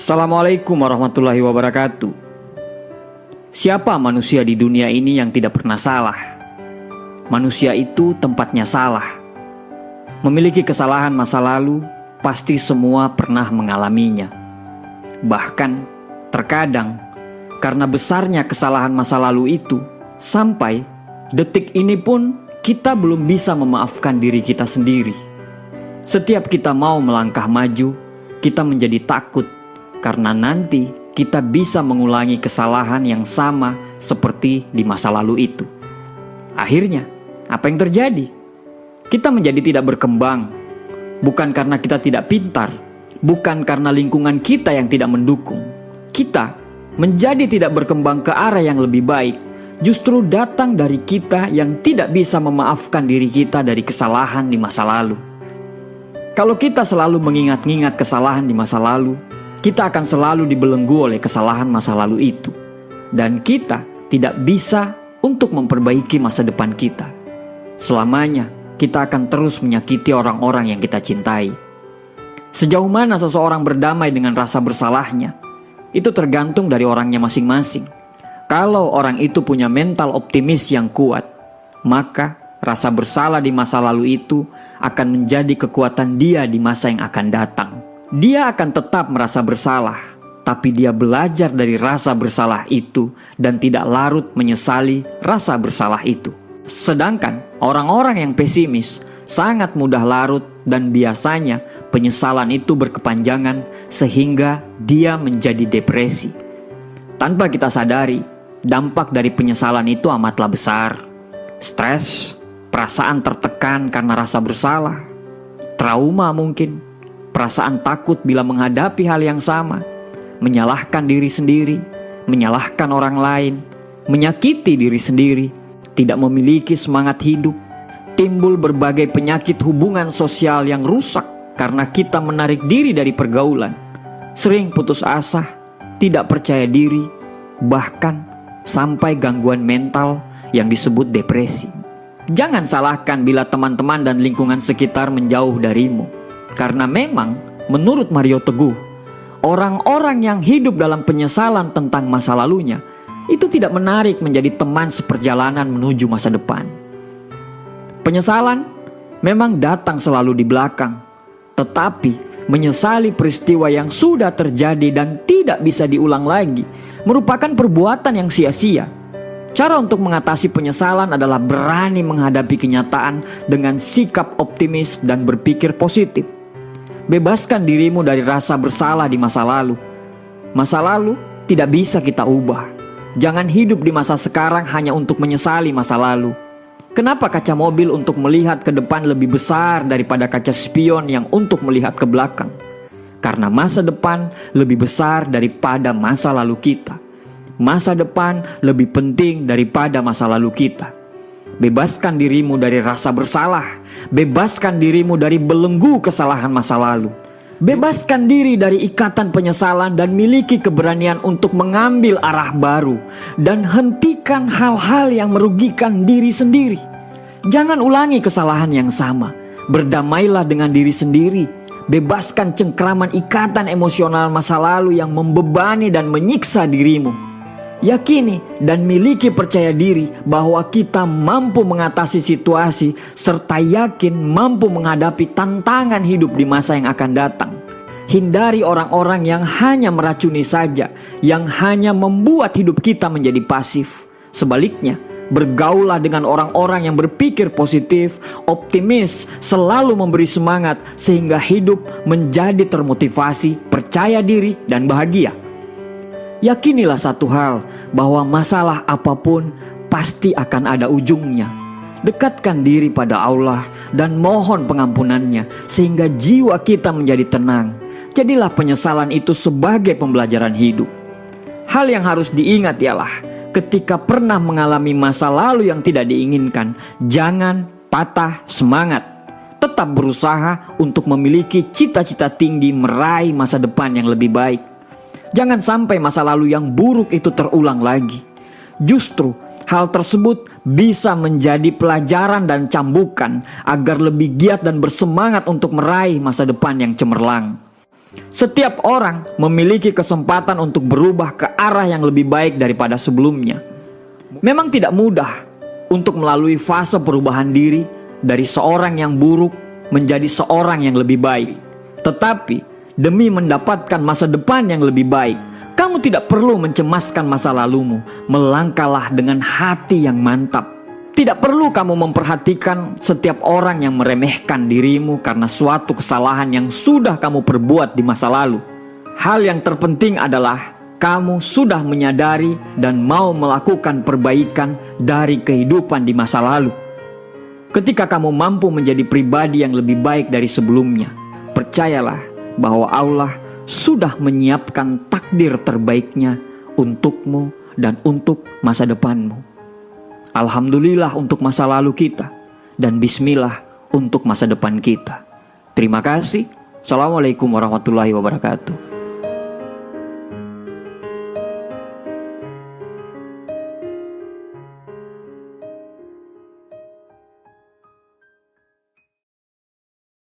Assalamualaikum warahmatullahi wabarakatuh. Siapa manusia di dunia ini yang tidak pernah salah? Manusia itu tempatnya salah. Memiliki kesalahan masa lalu, pasti semua pernah mengalaminya. Bahkan, terkadang, karena besarnya kesalahan masa lalu itu, sampai detik ini pun kita belum bisa memaafkan diri kita sendiri. Setiap kita mau melangkah maju, kita menjadi takut karena nanti kita bisa mengulangi kesalahan yang sama seperti di masa lalu itu. Akhirnya, apa yang terjadi? Kita menjadi tidak berkembang, bukan karena kita tidak pintar, bukan karena lingkungan kita yang tidak mendukung. Kita menjadi tidak berkembang ke arah yang lebih baik, justru datang dari kita yang tidak bisa memaafkan diri kita dari kesalahan di masa lalu. Kalau kita selalu mengingat-ingat kesalahan di masa lalu, kita akan selalu dibelenggu oleh kesalahan masa lalu itu. Dan kita tidak bisa untuk memperbaiki masa depan kita. Selamanya kita akan terus menyakiti orang-orang yang kita cintai. Sejauh mana seseorang berdamai dengan rasa bersalahnya, itu tergantung dari orangnya masing-masing. Kalau orang itu punya mental optimis yang kuat, maka rasa bersalah di masa lalu itu akan menjadi kekuatan dia di masa yang akan datang. Dia akan tetap merasa bersalah, tapi dia belajar dari rasa bersalah itu dan tidak larut menyesali rasa bersalah itu. Sedangkan orang-orang yang pesimis sangat mudah larut dan biasanya penyesalan itu berkepanjangan sehingga dia menjadi depresi. Tanpa kita sadari, dampak dari penyesalan itu amatlah besar. Stres, perasaan tertekan karena rasa bersalah, trauma mungkin, perasaan takut bila menghadapi hal yang sama, menyalahkan diri sendiri, menyalahkan orang lain, menyakiti diri sendiri, tidak memiliki semangat hidup, timbul berbagai penyakit hubungan sosial yang rusak karena kita menarik diri dari pergaulan, sering putus asa, tidak percaya diri, bahkan sampai gangguan mental yang disebut depresi. Jangan salahkan bila teman-teman dan lingkungan sekitar menjauh darimu. Karena memang menurut Mario Teguh, orang-orang yang hidup dalam penyesalan tentang masa lalunya itu tidak menarik menjadi teman seperjalanan menuju masa depan. Penyesalan memang datang selalu di belakang, tetapi menyesali peristiwa yang sudah terjadi dan tidak bisa diulang lagi merupakan perbuatan yang sia-sia. Cara untuk mengatasi penyesalan adalah berani menghadapi kenyataan dengan sikap optimis dan berpikir positif. Bebaskan dirimu dari rasa bersalah di masa lalu. Masa lalu tidak bisa kita ubah. Jangan hidup di masa sekarang hanya untuk menyesali masa lalu. Kenapa kaca mobil untuk melihat ke depan lebih besar daripada kaca spion yang untuk melihat ke belakang? Karena masa depan lebih besar daripada masa lalu kita. Masa depan lebih penting daripada masa lalu kita. Bebaskan dirimu dari rasa bersalah. Bebaskan dirimu dari belenggu kesalahan masa lalu. Bebaskan diri dari ikatan penyesalan dan miliki keberanian untuk mengambil arah baru. Dan hentikan hal-hal yang merugikan diri sendiri. Jangan ulangi kesalahan yang sama. Berdamailah dengan diri sendiri. Bebaskan cengkraman ikatan emosional masa lalu yang membebani dan menyiksa dirimu. Yakini dan miliki percaya diri bahwa kita mampu mengatasi situasi serta yakin mampu menghadapi tantangan hidup di masa yang akan datang. Hindari orang-orang yang hanya meracuni saja, yang hanya membuat hidup kita menjadi pasif. Sebaliknya, bergaullah dengan orang-orang yang berpikir positif, optimis, selalu memberi semangat sehingga hidup menjadi termotivasi, percaya diri, dan bahagia. Yakinilah satu hal, bahwa masalah apapun pasti akan ada ujungnya. Dekatkan diri pada Allah dan mohon pengampunannya sehingga jiwa kita menjadi tenang. Jadilah penyesalan itu sebagai pembelajaran hidup. Hal yang harus diingat ialah ketika pernah mengalami masa lalu yang tidak diinginkan, jangan patah semangat. Tetap berusaha untuk memiliki cita-cita tinggi meraih masa depan yang lebih baik. Jangan sampai masa lalu yang buruk itu terulang lagi. Justru hal tersebut bisa menjadi pelajaran dan cambukan agar lebih giat dan bersemangat untuk meraih masa depan yang cemerlang. Setiap orang memiliki kesempatan untuk berubah ke arah yang lebih baik daripada sebelumnya. Memang tidak mudah untuk melalui fase perubahan diri dari seorang yang buruk menjadi seorang yang lebih baik. Tetapi demi mendapatkan masa depan yang lebih baik, kamu tidak perlu mencemaskan masa lalumu. Melangkahlah dengan hati yang mantap. Tidak perlu kamu memperhatikan setiap orang yang meremehkan dirimu karena suatu kesalahan yang sudah kamu perbuat di masa lalu. Hal yang terpenting adalah kamu sudah menyadari dan mau melakukan perbaikan dari kehidupan di masa lalu. Ketika kamu mampu menjadi pribadi yang lebih baik dari sebelumnya, percayalah bahwa Allah sudah menyiapkan takdir terbaiknya untukmu dan untuk masa depanmu. Alhamdulillah untuk masa lalu kita, dan bismillah untuk masa depan kita. Terima kasih. Assalamualaikum warahmatullahi wabarakatuh.